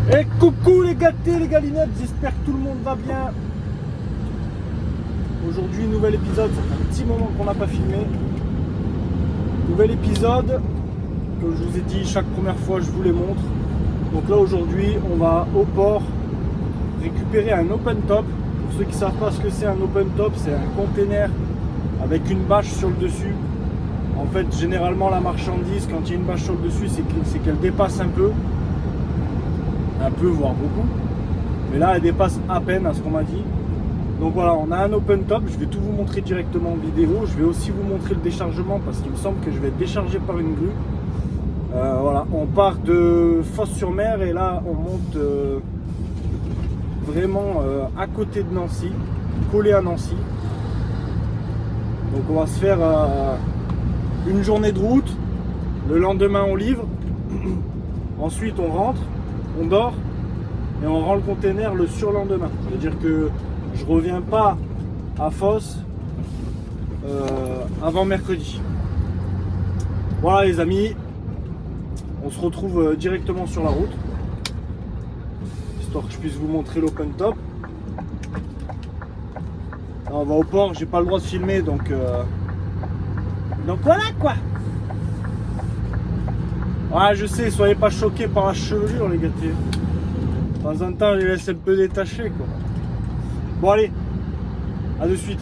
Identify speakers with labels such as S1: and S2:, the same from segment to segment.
S1: Et coucou les gâtés, les galinettes, j'espère que tout le monde va bien. Aujourd'hui, nouvel épisode, ça fait un petit moment qu'on n'a pas filmé. Nouvel épisode, comme je vous ai dit, chaque première fois je vous les montre. Donc là aujourd'hui, on va au port récupérer un open top. Pour ceux qui ne savent pas ce que c'est un open top, c'est un container avec une bâche sur le dessus. En fait, généralement la marchandise, quand il y a une bâche sur le dessus, c'est qu'elle dépasse un peu, voire beaucoup. Mais là, elle dépasse à peine à ce qu'on m'a dit. Donc voilà, on a un open top, je vais tout vous montrer directement en vidéo. Je vais aussi vous montrer le déchargement parce qu'il me semble que je vais être déchargé par une grue. Voilà, on part de Fos-sur-Mer et là on monte vraiment à côté de Nancy, collé à Nancy. Donc on va se faire une journée de route, le lendemain on livre, ensuite on rentre, on dort et on rend le container le surlendemain. C'est-à-dire que je reviens pas à Fos avant mercredi. Voilà les amis, on se retrouve directement sur la route, histoire que je puisse vous montrer l'open top. Là, on va au port, j'ai pas le droit de filmer donc voilà quoi. Ouais, je sais, soyez pas choqués par la chevelure les gâtés. De temps en temps, je les laisse un peu détachés quoi. Bon allez, à de suite.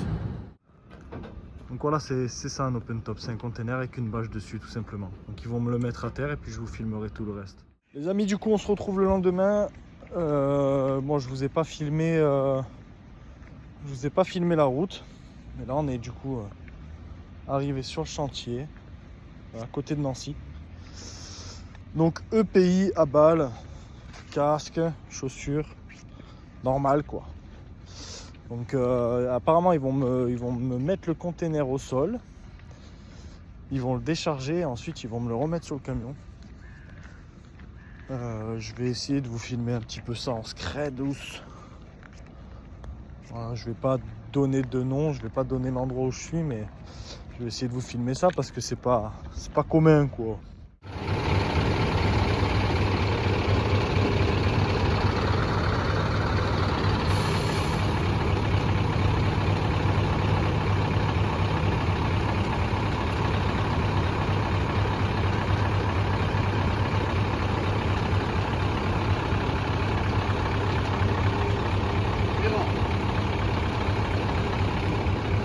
S1: Donc voilà, c'est ça un open top, c'est un container avec une bâche dessus tout simplement. Donc ils vont me le mettre à terre et puis je vous filmerai tout le reste. Les amis, du coup on se retrouve le lendemain. Bon, je vous ai pas filmé la route, mais là on est du coup arrivé sur le chantier, à côté de Nancy. Donc EPI à balle, casque, chaussures, normal quoi. Donc apparemment ils vont me mettre le container au sol, ils vont le décharger et ensuite ils vont me le remettre sur le camion. Je vais essayer de vous filmer un petit peu ça en scred douce. Voilà, je vais pas donner de nom, je vais pas donner l'endroit où je suis, mais je vais essayer de vous filmer ça parce que c'est pas commun quoi.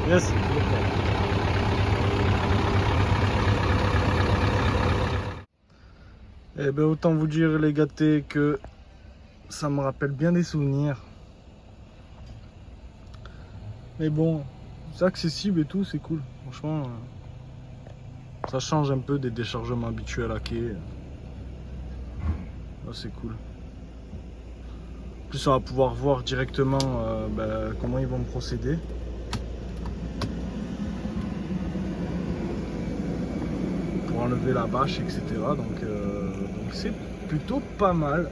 S1: Yes. Eh ben autant vous dire les gâtés que ça me rappelle bien des souvenirs. Mais bon, c'est accessible et tout, c'est cool. Franchement, ça change un peu des déchargements habituels à quai. Là, c'est cool. En plus, on va pouvoir voir directement comment ils vont me procéder. Pour enlever la bâche, etc. Donc c'est plutôt pas mal.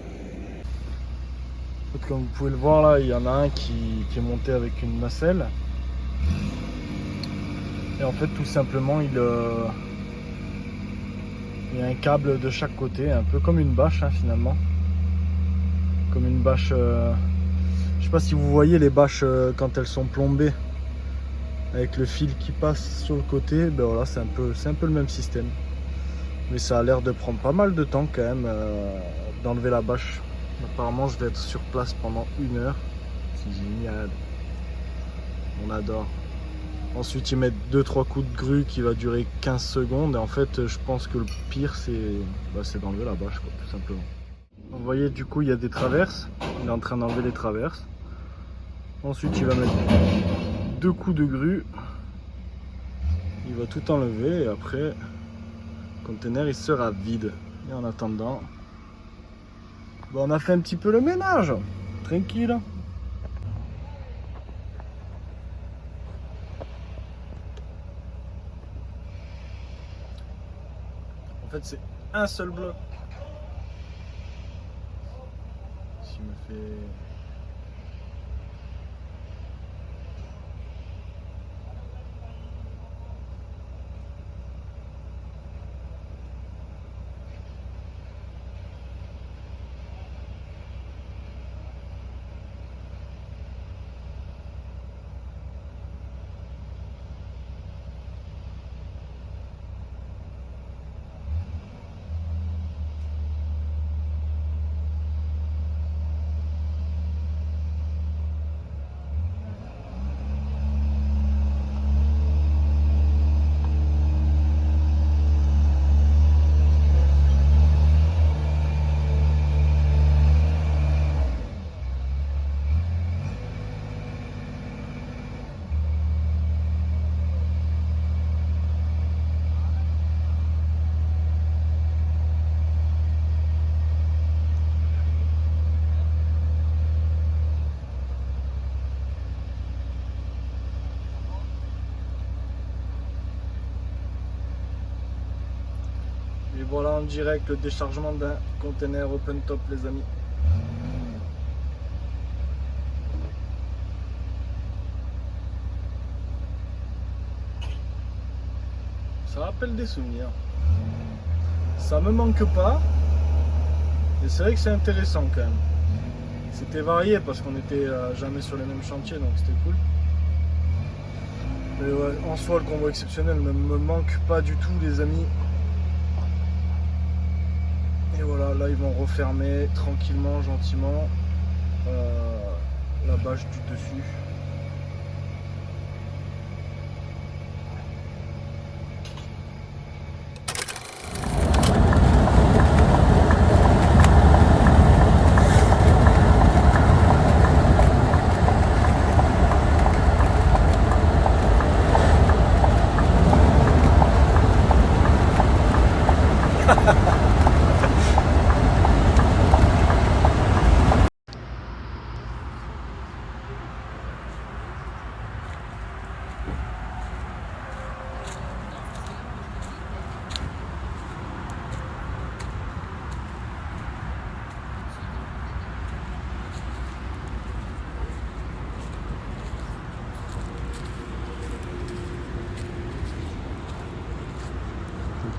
S1: Comme vous pouvez le voir là, il y en a un qui est monté avec une nacelle. Et en fait tout simplement il y a un câble de chaque côté, un peu comme une bâche hein, finalement. Comme une bâche, je sais pas si vous voyez les bâches quand elles sont plombées. Avec le fil qui passe sur le côté, ben voilà, c'est un peu le même système. Mais ça a l'air de prendre pas mal de temps quand même d'enlever la bâche. Apparemment je vais être sur place pendant 1 heure. C'est génial. On adore. Ensuite ils mettent 2-3 coups de grue qui va durer 15 secondes. Et en fait je pense que le pire c'est d'enlever la bâche quoi, tout simplement. Vous voyez du coup il y a des traverses. Il est en train d'enlever les traverses. Ensuite il va mettre 2 coups de grue. Il va tout enlever et après le conteneur il sera vide. Et en attendant, on a fait un petit peu le ménage. Tranquille. En fait c'est un seul bloc. Si me fait... voilà en direct le déchargement d'un container open top les amis. Ça rappelle des souvenirs. Ça me manque pas. Et c'est vrai que c'est intéressant quand même. C'était varié parce qu'on était jamais sur les mêmes chantiers, donc c'était cool. Mais ouais, en soi, le convoi exceptionnel ne me manque pas du tout, les amis. Et voilà, là ils vont refermer tranquillement, gentiment la bâche du dessus.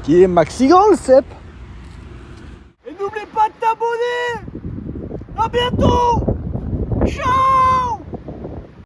S2: Qui est maxi grand le cep.
S1: Et n'oublie pas de t'abonner. À bientôt. Ciao.